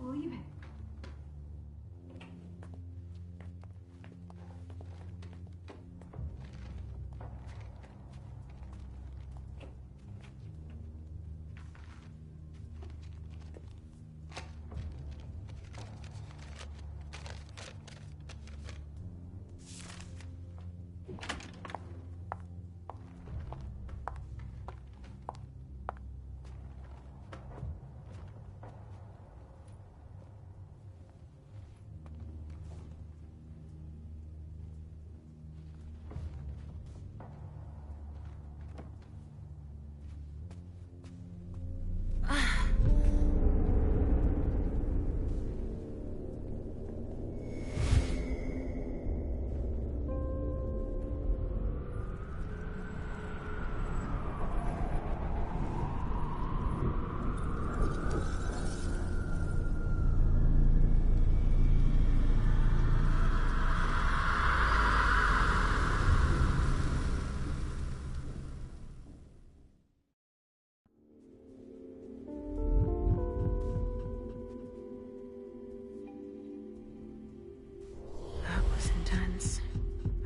believe it. That was intense.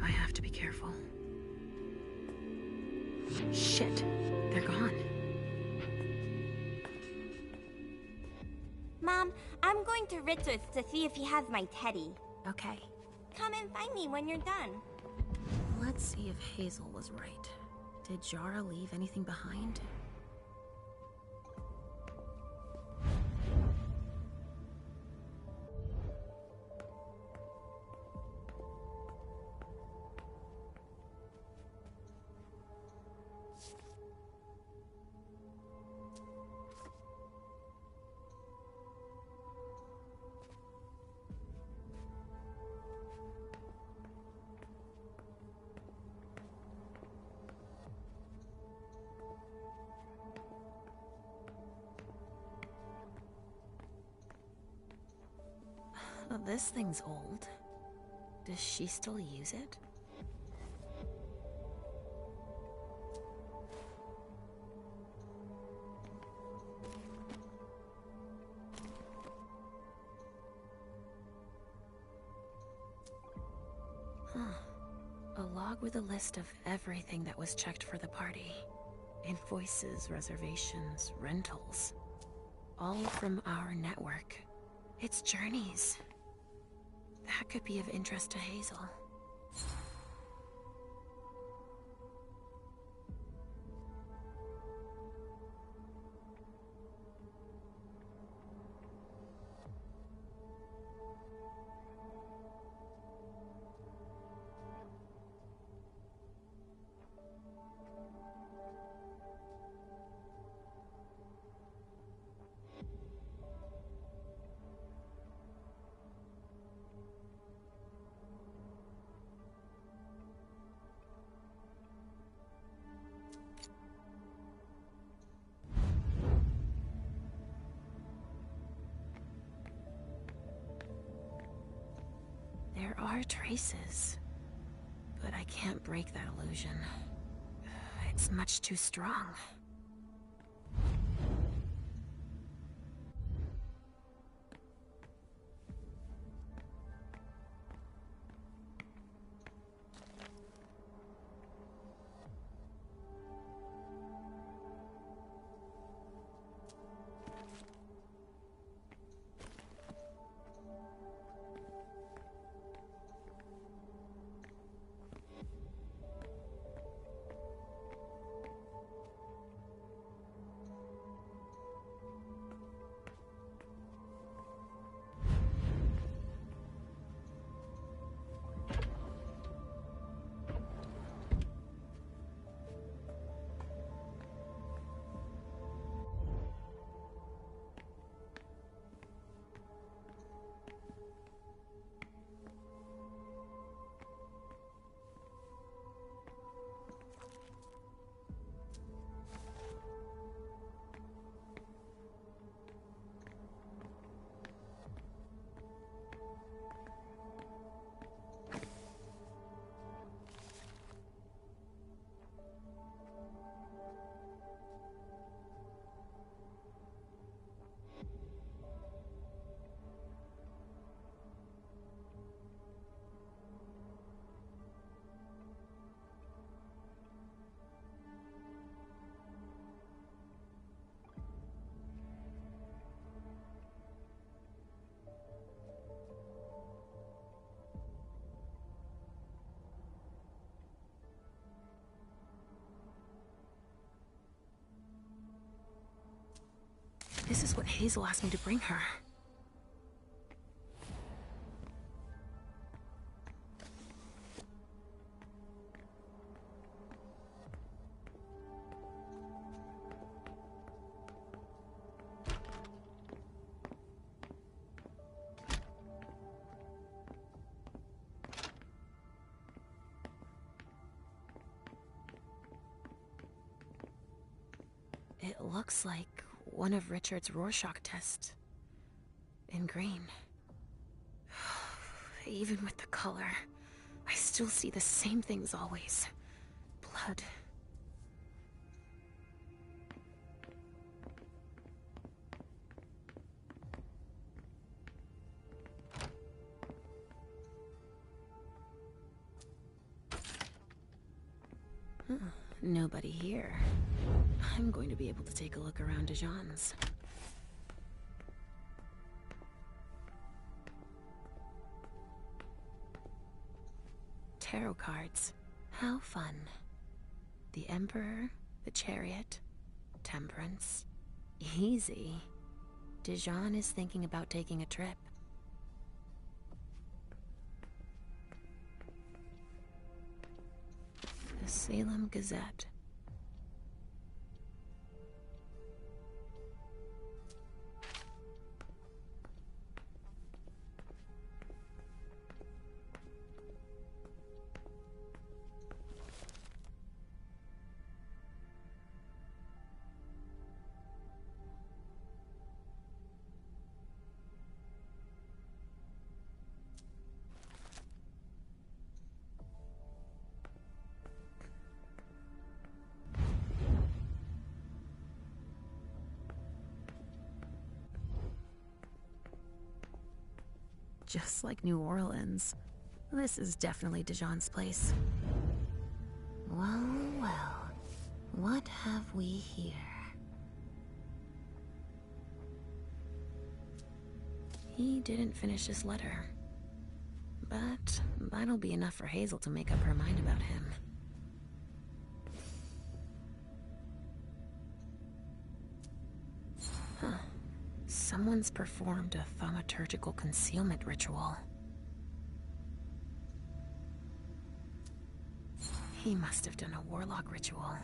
I have to be careful. Shit, they're gone. Mom, I'm going to Richard's to see if he has my teddy. Okay, Come and find me when you're done. let's see if Hazel was right. Did Jara leave anything behind? This thing's old. Does she still use it? Huh. A log with a list of everything that was checked for the party. Invoices, reservations, rentals. All from our network. It's journeys. That could be of interest to Hazel. There are traces, but I can't break that illusion. It's much too strong. That's what Hazel asked me to bring her. It looks like one of Richard's Rorschach tests. In green. Even with the color, I still see the same things always. Blood. Nobody here. I'm going to be able to take a look around Dijon's. Tarot cards. How fun. The Emperor, the Chariot, Temperance. Easy. Dijon is thinking about taking a trip. The Salem Gazette. Just like New Orleans. This is definitely Dijon's place. Well, well. What have we here? He didn't finish his letter. But that'll be enough for Hazel to make up her mind about him. Huh. Someone's performed a thaumaturgical concealment ritual. He must have done a warlock ritual.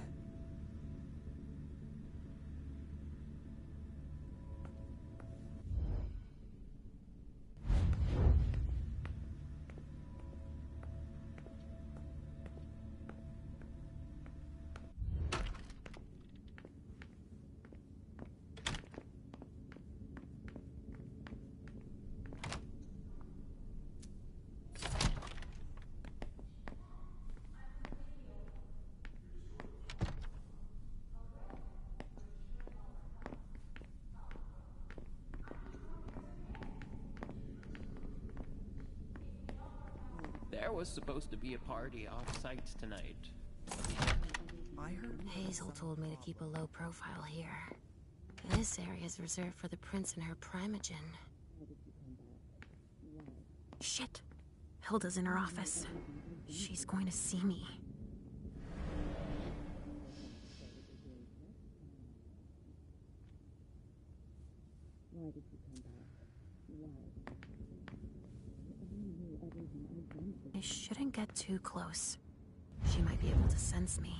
There was supposed to be a party off-site tonight. I heard Hazel told me to keep a low profile here. This area is reserved for the prince and her primogen. Shit! Hilda's in her office. She's going to see me. I shouldn't get too close. She might be able to sense me.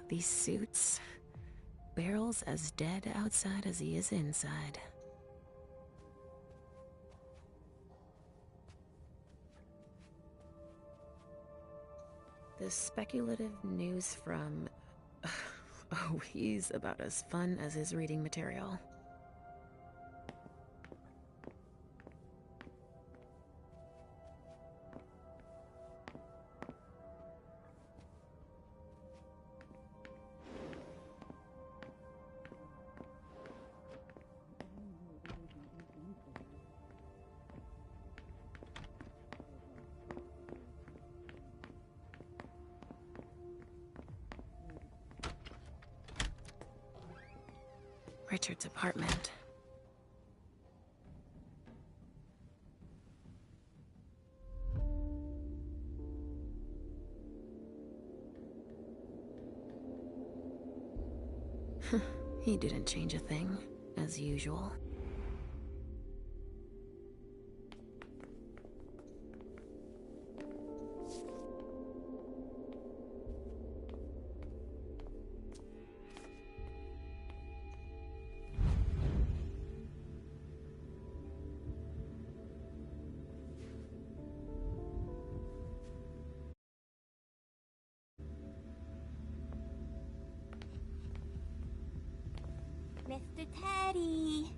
These suits. Barrel's as dead outside as he is inside. The speculative news from... Oh, he's about as fun as his reading material. Richard's apartment. He didn't change a thing, as usual. Mr. Teddy.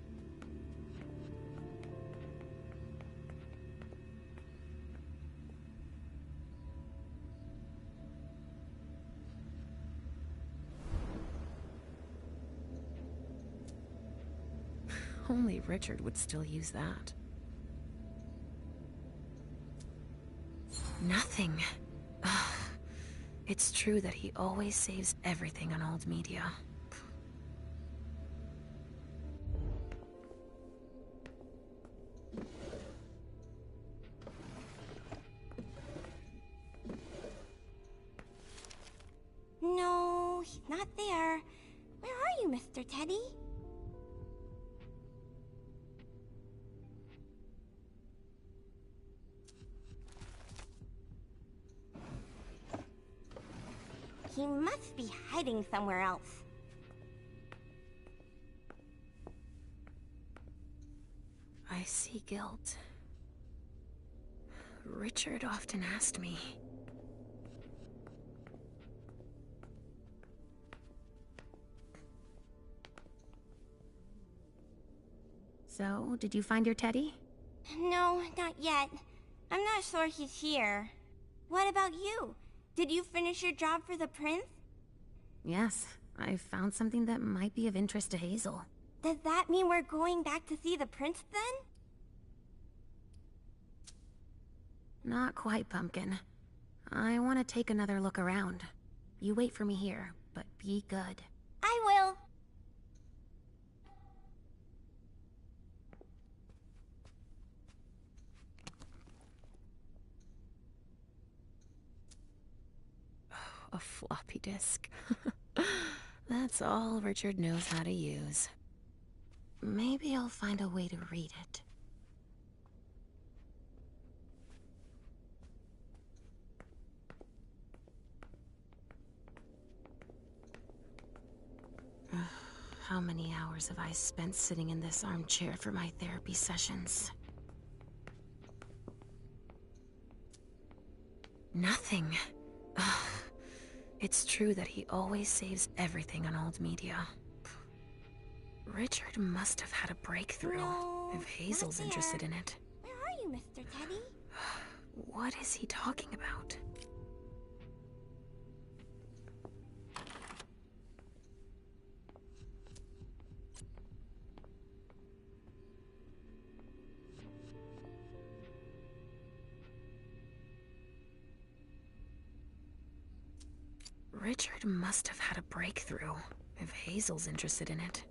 Only Richard would still use that. Nothing. Ugh. It's true that he always saves everything on old media. No, he's not there. Where are you, Mr. Teddy? He must be hiding somewhere else. I see guilt. Richard often asked me. So, did you find your teddy? No, not yet. I'm not sure he's here. What about you? Did you finish your job for the prince? Yes, I found something that might be of interest to Hazel. Does that mean we're going back to see the prince then? Not quite, Pumpkin. I want to take another look around. You wait for me here, but be good. I will. a floppy disk. That's all Richard knows how to use. Maybe I'll find a way to read it. How many hours have I spent sitting in this armchair for my therapy sessions? Nothing. Ugh. It's true that he always saves everything on old media. Richard must have had a breakthrough, No, if Hazel's not interested there. in it. Where are you, Mr. Teddy? What is he talking about? Richard must have had a breakthrough, if Hazel's interested in it.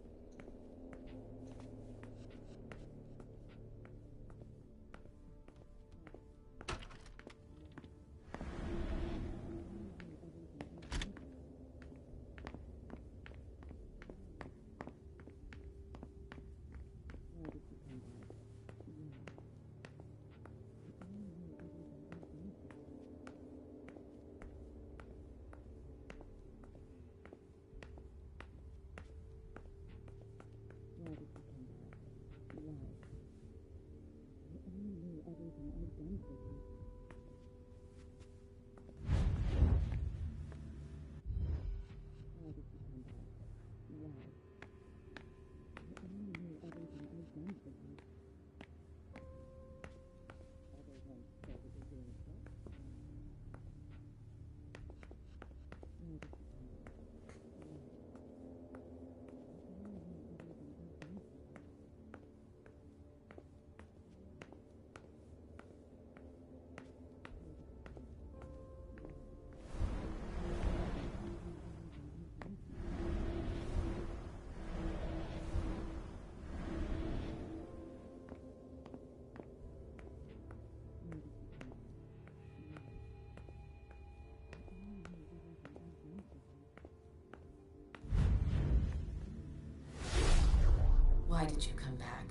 Why did you come back?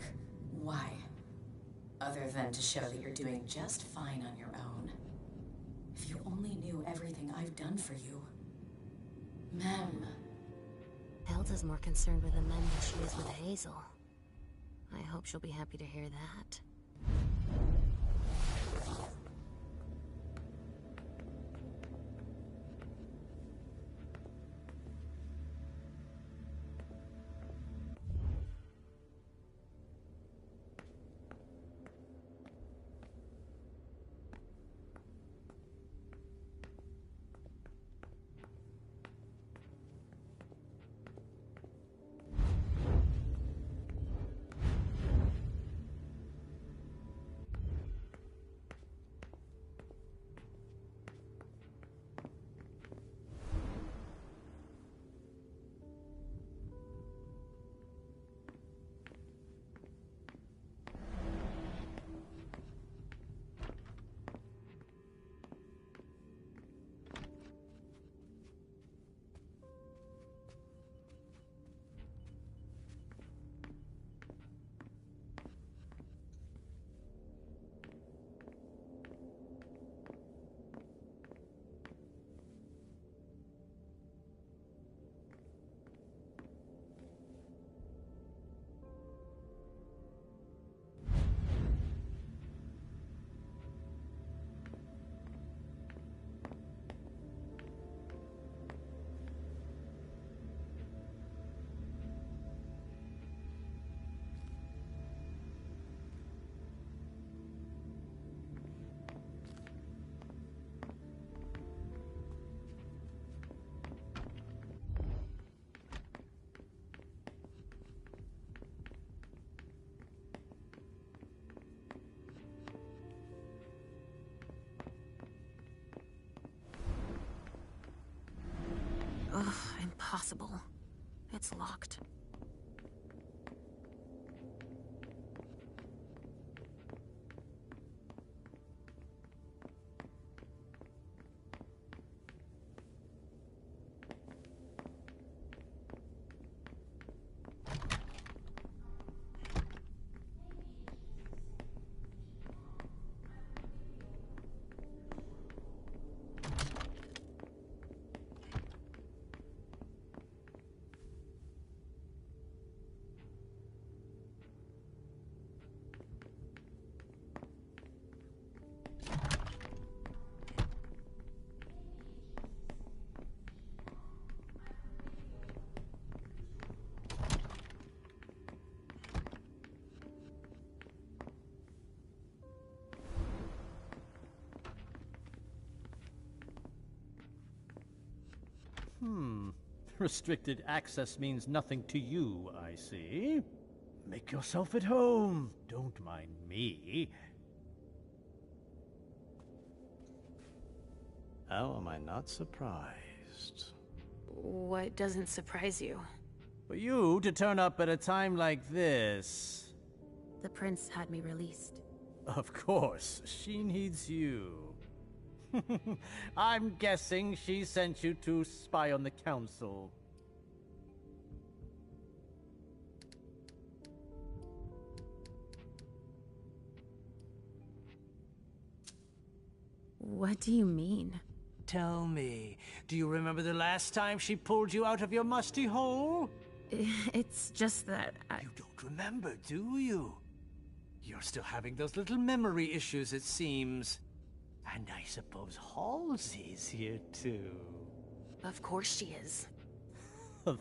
Why? Other than to show that you're doing just fine on your own. If you only knew everything I've done for you. Ma'am. Hilda's more concerned with the men than she is with Hazel. I hope she'll be happy to hear that. Ugh, impossible. It's locked. Restricted access means nothing to you, I see. Make yourself at home. Don't mind me. How am I not surprised? What doesn't surprise you? For you to turn up at a time like this. The prince had me released. Of course, she needs you. I'm guessing she sent you to spy on the council. What do you mean? Tell me, do you remember the last time she pulled you out of your musty hole? It's just that You don't remember, do you? You're still having those little memory issues, it seems. And I suppose Halsey's here, too. Of course she is.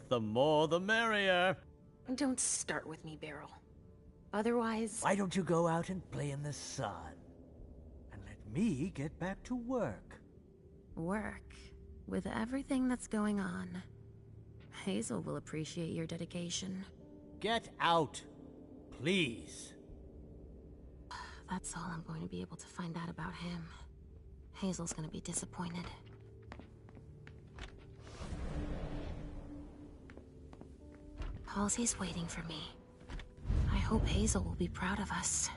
The more the merrier. Don't start with me, Beryl. Otherwise... Why don't you go out and play in the sun? And let me get back to work. Work. With everything that's going on, Hazel will appreciate your dedication. Get out, please. That's all I'm going to be able to find out about him. Hazel's gonna be disappointed. Halsey's waiting for me. I hope Hazel will be proud of us.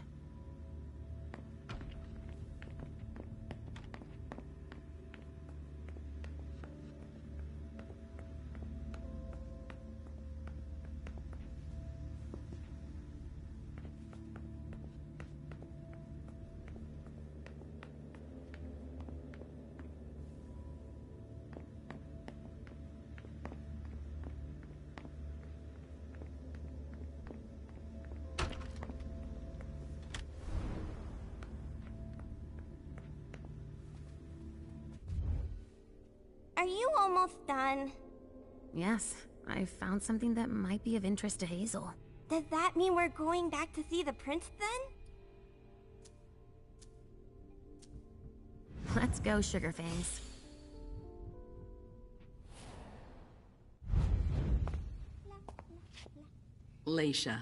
Are you almost done? Yes, I found something that might be of interest to Hazel. Does that mean we're going back to see the prince then? Let's go, Sugarfangs. Leisha.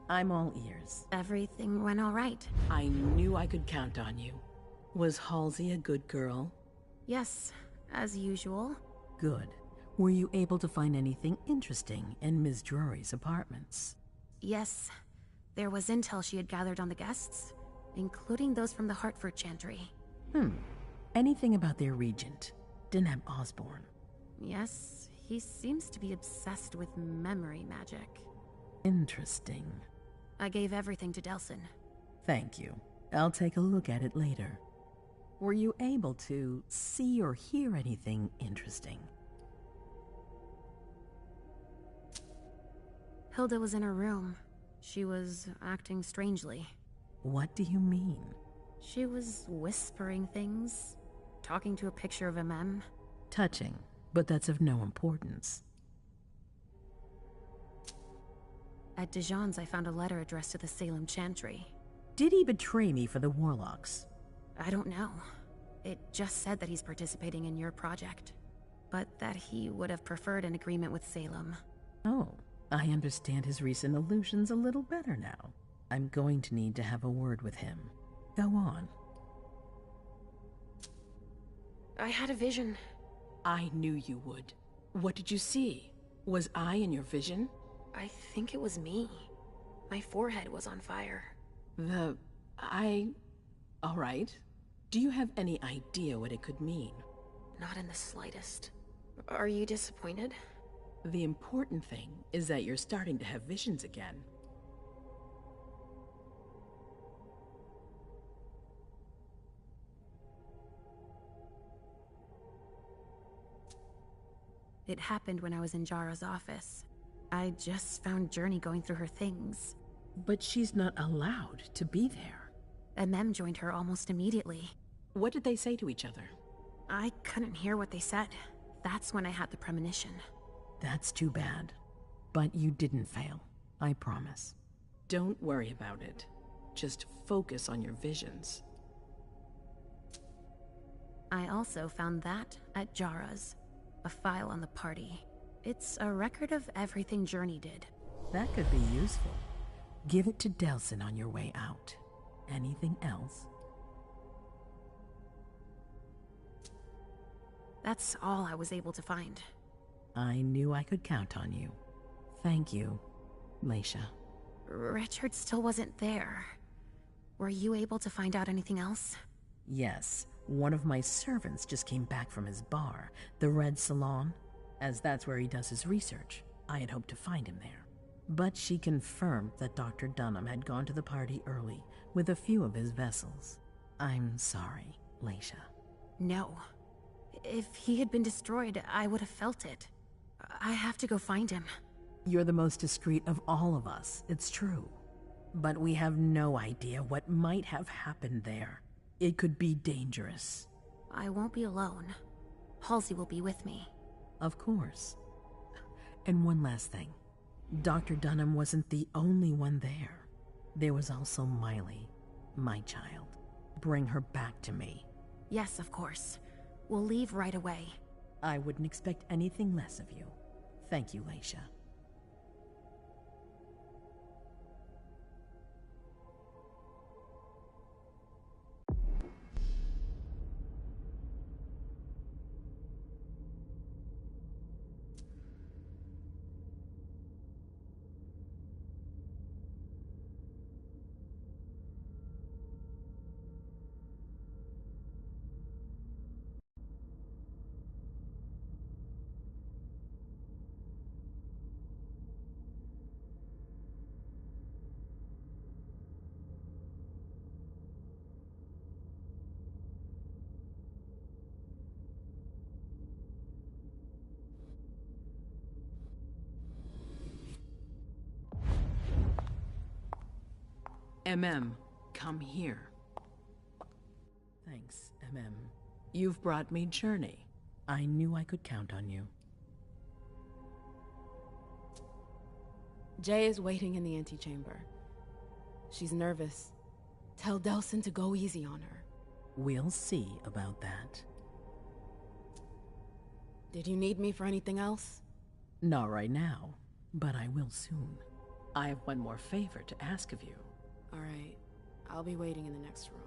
I'm all ears. Everything went all right. I knew I could count on you. Was Halsey a good girl? Yes, as usual. Good. Were you able to find anything interesting in Ms. Drury's apartments? Yes, there was intel she had gathered on the guests, including those from the Hartford Chantry. Anything about their regent, Deneb Osborne? Yes, he seems to be obsessed with memory magic. Interesting. I gave everything to Delsin. Thank you. I'll take a look at it later. Were you able to see or hear anything interesting? Hilda was in her room. She was acting strangely. What do you mean? She was whispering things, talking to a picture of MM. Touching, but that's of no importance. At Dijon's, I found a letter addressed to the Salem Chantry. Did he betray me for the Warlocks? I don't know. It just said that he's participating in your project, but that he would have preferred an agreement with Salem. Oh, I understand his recent illusions a little better now. I'm going to need to have a word with him. Go on. I had a vision. I knew you would. What did you see? Was I in your vision? I think it was me. My forehead was on fire. All right. Do you have any idea what it could mean? Not in the slightest. Are you disappointed? The important thing is that you're starting to have visions again. It happened when I was in Jara's office. I just found Journey going through her things. But she's not allowed to be there. MM joined her almost immediately. What did they say to each other? I couldn't hear what they said. That's when I had the premonition. That's too bad. But you didn't fail, I promise. Don't worry about it. Just focus on your visions. I also found that at Jara's. A file on the party. It's a record of everything Journey did. That could be useful. Give it to Delsin on your way out. Anything else? That's all I was able to find. I knew I could count on you. Thank you, Leisha. Richard still wasn't there. Were you able to find out anything else? Yes, one of my servants just came back from his bar, the Red Salon. As that's where he does his research, I had hoped to find him there. But she confirmed that Dr. Dunham had gone to the party early with a few of his vessels. I'm sorry, Leisha. No. If he had been destroyed, I would have felt it. I have to go find him. You're the most discreet of all of us, it's true. But we have no idea what might have happened there. It could be dangerous. I won't be alone. Halsey will be with me. Of course. And one last thing. Dr. Dunham wasn't the only one there. There was also Miley, my child. Bring her back to me. Yes, of course. We'll leave right away. I wouldn't expect anything less of you. Thank you, Leisha. Come here. Thanks, You've brought me Journey. I knew I could count on you. Jay is waiting in the antechamber. She's nervous. Tell Delsin to go easy on her. We'll see about that. Did you need me for anything else? Not right now, but I will soon. I have one more favor to ask of you. All right. I'll be waiting in the next room.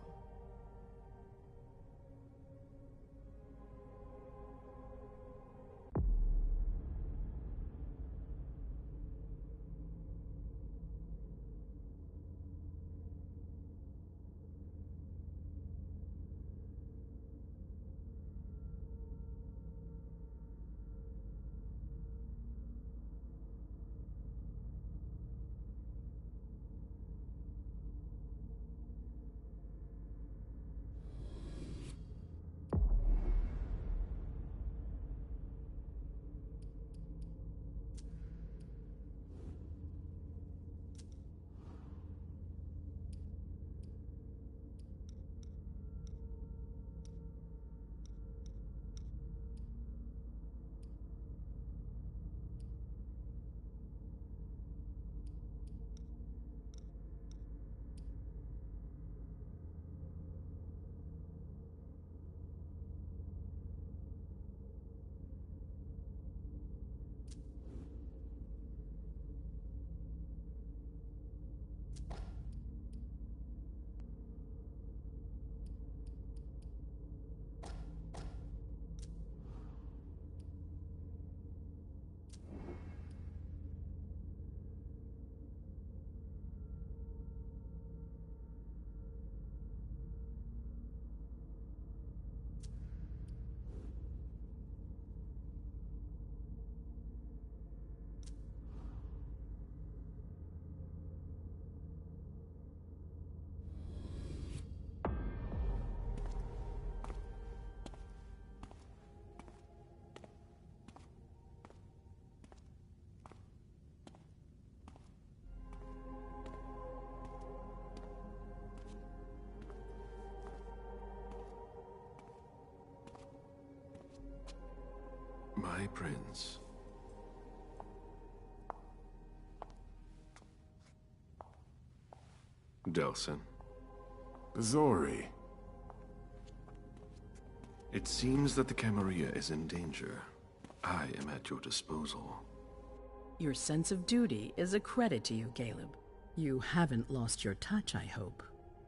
My prince. Delsin. Zori. It seems that the Camarilla is in danger. I am at your disposal. Your sense of duty is a credit to you, Caleb. You haven't lost your touch, I hope.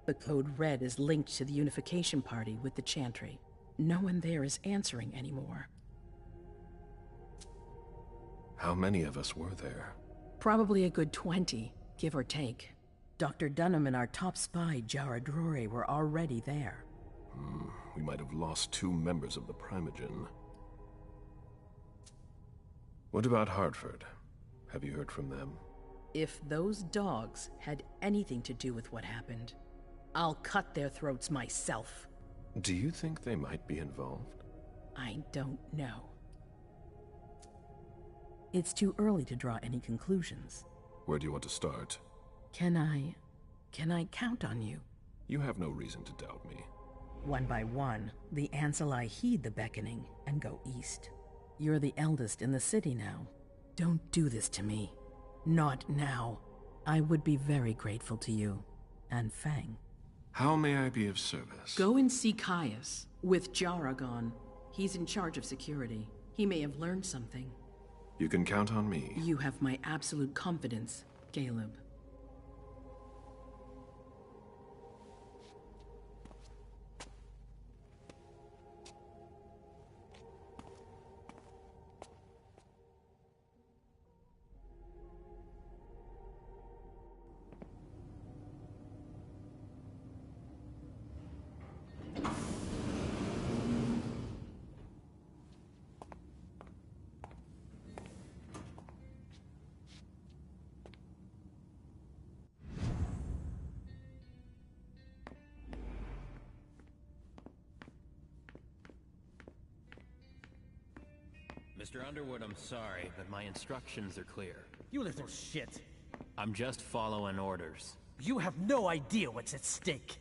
The Code Red is linked to the Unification Party with the Chantry. No one there is answering anymore. How many of us were there? Probably a good 20, give or take. Dr. Dunham and our top spy, Jara Drury, were already there. We might have lost 2 members of the Primogen. What about Hartford? Have you heard from them? If those dogs had anything to do with what happened, I'll cut their throats myself. Do you think they might be involved? I don't know. It's too early to draw any conclusions. Where do you want to start? Can I count on you? You have no reason to doubt me. One by one, the Ancilai heed the beckoning and go east. You're the eldest in the city now. Don't do this to me. Not now. I would be very grateful to you. And Fang. How may I be of service? Go and see Caius, with Jara gone. He's in charge of security. He may have learned something. You can count on me. You have my absolute confidence, Caleb. Mr. Underwood, I'm sorry, but my instructions are clear. You little shit. I'm just following orders. You have no idea what's at stake.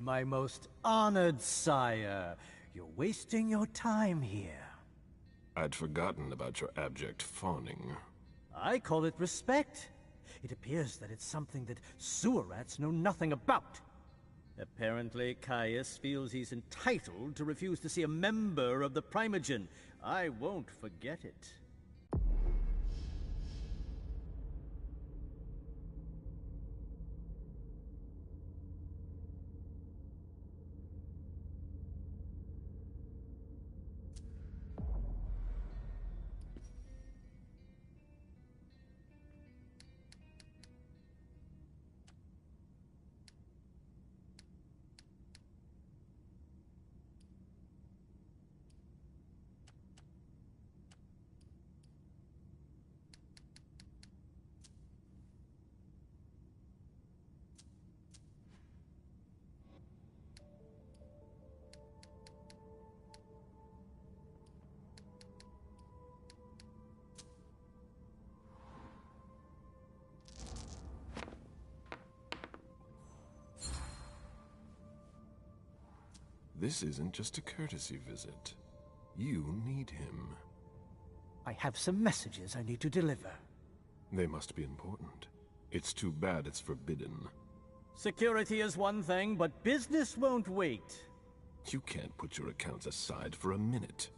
My most honored sire, you're wasting your time here. I'd forgotten about your abject fawning. I call it respect. It appears that it's something that sewer rats know nothing about. Apparently, Caius feels he's entitled to refuse to see a member of the Primogen. I won't forget it. This isn't just a courtesy visit. You need him. I have some messages I need to deliver. They must be important. It's too bad it's forbidden. Security is one thing, but business won't wait. You can't put your accounts aside for a minute.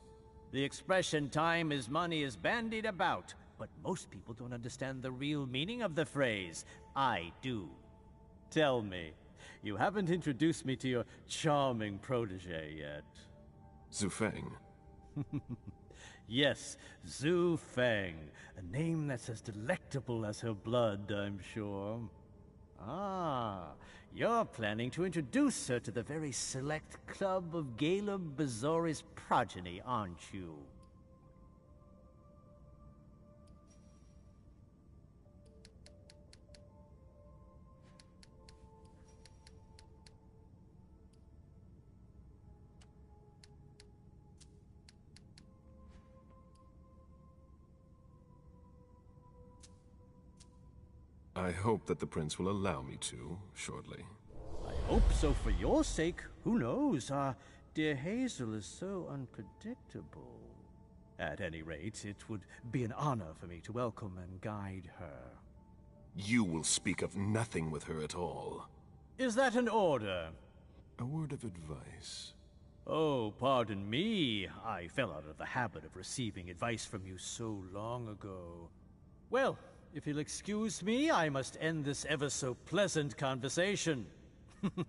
The expression time is money is bandied about, but most people don't understand the real meaning of the phrase. I do. Tell me, you haven't introduced me to your charming protege yet. Zhu Feng. Yes, Zhu Feng. A name that's as delectable as her blood, I'm sure. Ah, you're planning to introduce her to the very select club of Caleb Bazori's progeny, aren't you? I hope that the prince will allow me to, shortly. I hope so for your sake. Who knows? Dear Hazel is so unpredictable. At any rate, it would be an honor for me to welcome and guide her. You will speak of nothing with her at all. Is that an order? A word of advice. Oh, pardon me. I fell out of the habit of receiving advice from you so long ago. Well, if you'll excuse me, I must end this ever so pleasant conversation. I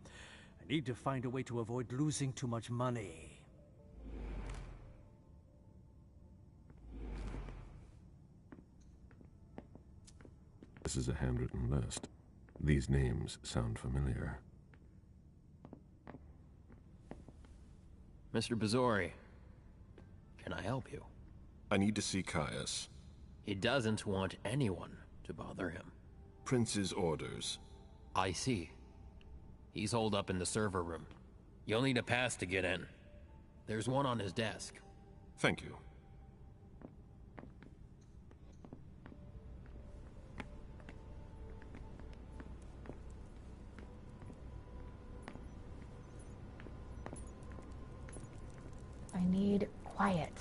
need to find a way to avoid losing too much money. This is a handwritten list. These names sound familiar. Mr. Bazori, can I help you? I need to see Caius. He doesn't want anyone to bother him. Prince's orders. I see. He's holed up in the server room. You'll need a pass to get in. There's one on his desk. Thank you. I need quiet.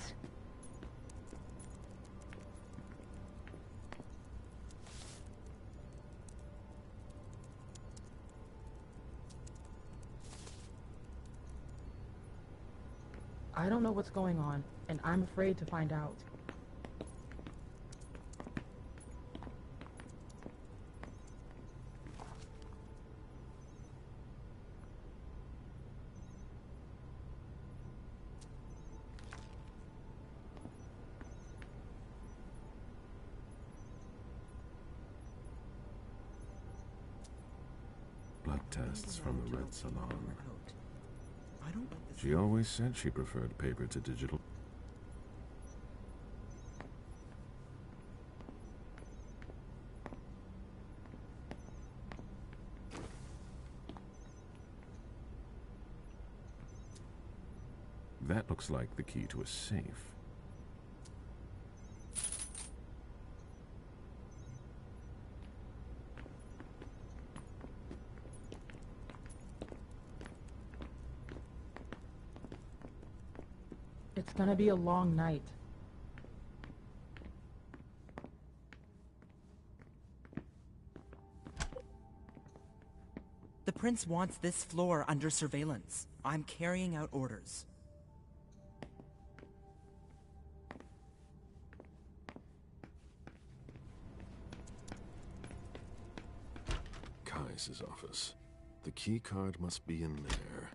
I don't know what's going on, and I'm afraid to find out. Blood tests from the Red Salon. I don't like this. She always said she preferred paper to digital. That looks like the key to a safe. It's gonna be a long night. The prince wants this floor under surveillance. I'm carrying out orders. Caius' office. The key card must be in there.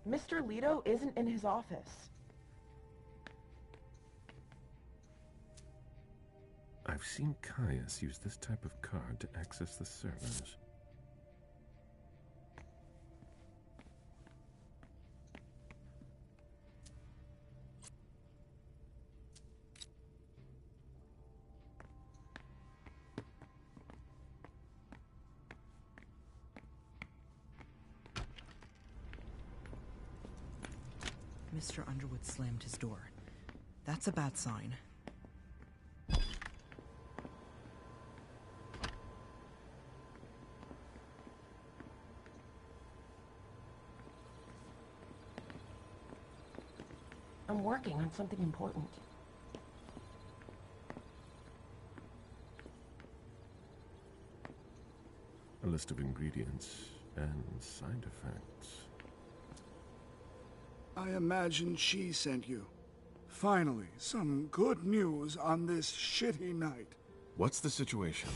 Mr. Leto isn't in his office. I've seen Caius use this type of card to access the servers. Mr. Underwood slammed his door. That's a bad sign. I'm working on something important. A list of ingredients and side effects. I imagine she sent you. Finally, some good news on this shitty night. What's the situation?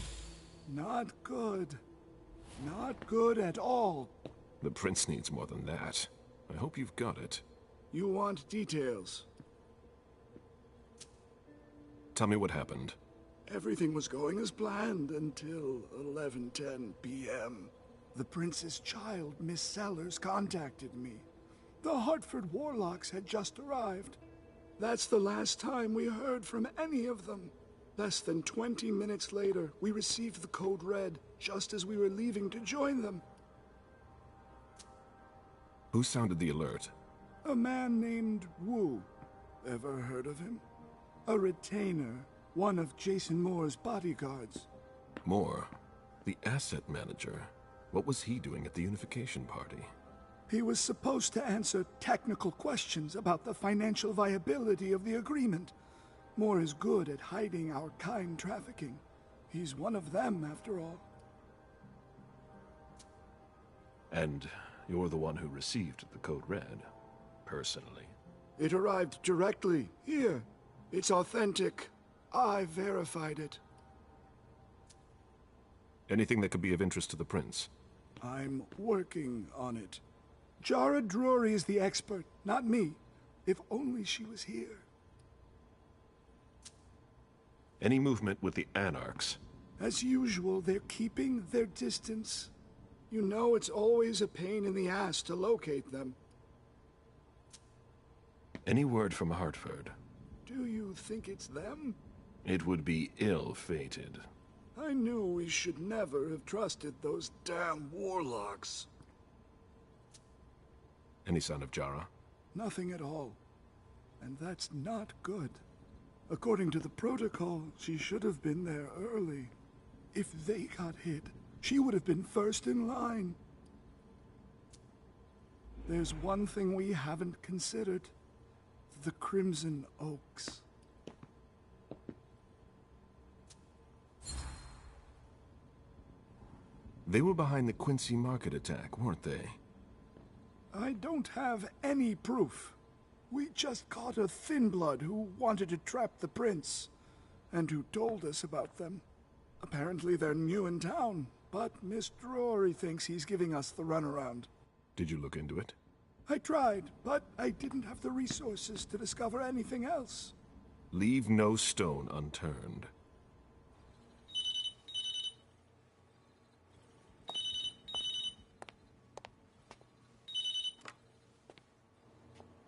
Not good. Not good at all. The prince needs more than that. I hope you've got it. You want details. Tell me what happened. Everything was going as planned until 11:10 p.m. The prince's child, Miss Sellers, contacted me. The Hartford Warlocks had just arrived. That's the last time we heard from any of them. Less than 20 minutes later, we received the code red, just as we were leaving to join them. Who sounded the alert? A man named Wu. Ever heard of him? A retainer, one of Jason Moore's bodyguards. Moore, the asset manager. What was he doing at the unification party? He was supposed to answer technical questions about the financial viability of the agreement. Moore is good at hiding our kind trafficking. He's one of them, after all. And you're the one who received the Code Red, personally. It arrived directly here. It's authentic. I verified it. Anything that could be of interest to the Prince? I'm working on it. Jara Drury is the expert, not me. If only she was here. Any movement with the Anarchs? As usual, they're keeping their distance. You know it's always a pain in the ass to locate them. Any word from Hartford? Do you think it's them? It would be ill-fated. I knew we should never have trusted those damn warlocks. Any sign of Jara? Nothing at all. And that's not good. According to the protocol, she should have been there early. If they got hit, she would have been first in line. There's one thing we haven't considered. The Crimson Oaks. They were behind the Quincy Market attack, weren't they? I don't have any proof. We just caught a thin blood who wanted to trap the prince, and who told us about them. Apparently they're new in town, but Miss Drury thinks he's giving us the runaround. Did you look into it? I tried, but I didn't have the resources to discover anything else. Leave no stone unturned.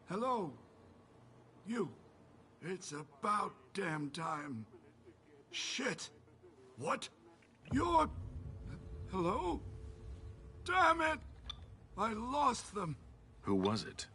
Hello? You. It's about damn time. Shit. What? You're... Hello? Damn it! I lost them. Who was it?